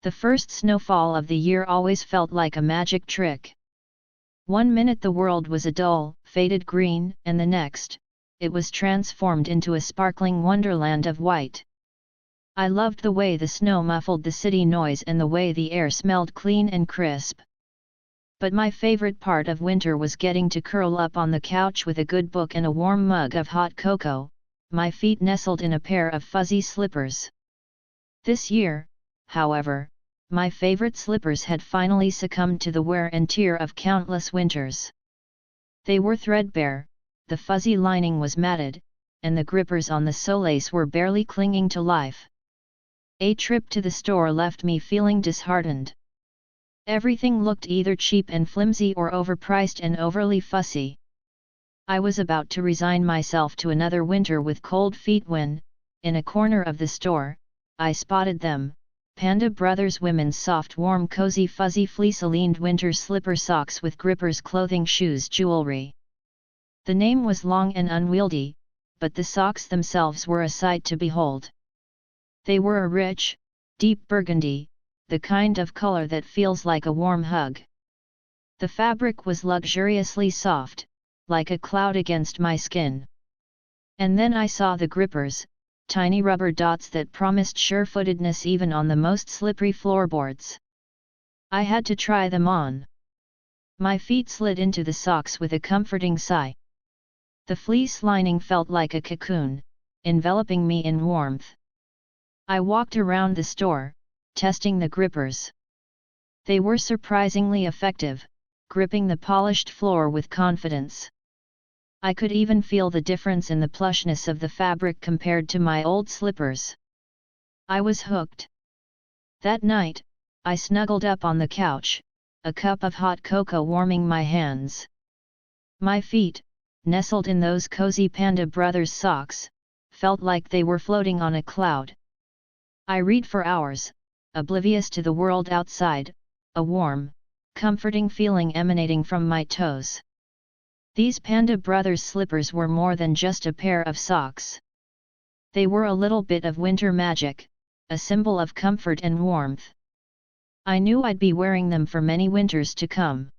The first snowfall of the year always felt like a magic trick. One minute the world was a dull, faded green, and the next, it was transformed into a sparkling wonderland of white. I loved the way the snow muffled the city noise and the way the air smelled clean and crisp. But my favorite part of winter was getting to curl up on the couch with a good book and a warm mug of hot cocoa, my feet nestled in a pair of fuzzy slippers. This year, however, my favorite slippers had finally succumbed to the wear and tear of countless winters. They were threadbare, the fuzzy lining was matted, and the grippers on the solace were barely clinging to life. A trip to the store left me feeling disheartened. Everything looked either cheap and flimsy or overpriced and overly fussy. I was about to resign myself to another winter with cold feet when, in a corner of the store, I spotted them, Panda Brothers women's soft warm cozy fuzzy Fleece-Lined winter slipper socks with grippers clothing shoes jewelry. The name was long and unwieldy, but the socks themselves were a sight to behold. They were a rich, deep burgundy, the kind of color that feels like a warm hug. The fabric was luxuriously soft, like a cloud against my skin. And then I saw the grippers, tiny rubber dots that promised sure-footedness even on the most slippery floorboards. I had to try them on. My feet slid into the socks with a comforting sigh. The fleece lining felt like a cocoon, enveloping me in warmth. I walked around the store, testing the grippers. They were surprisingly effective, gripping the polished floor with confidence. I could even feel the difference in the plushness of the fabric compared to my old slippers. I was hooked. That night, I snuggled up on the couch, a cup of hot cocoa warming my hands. My feet, nestled in those cozy Panda Brothers socks, felt like they were floating on a cloud. I read for hours, oblivious to the world outside, a warm, comforting feeling emanating from my toes. These Panda Brothers slippers were more than just a pair of socks. They were a little bit of winter magic, a symbol of comfort and warmth. I knew I'd be wearing them for many winters to come.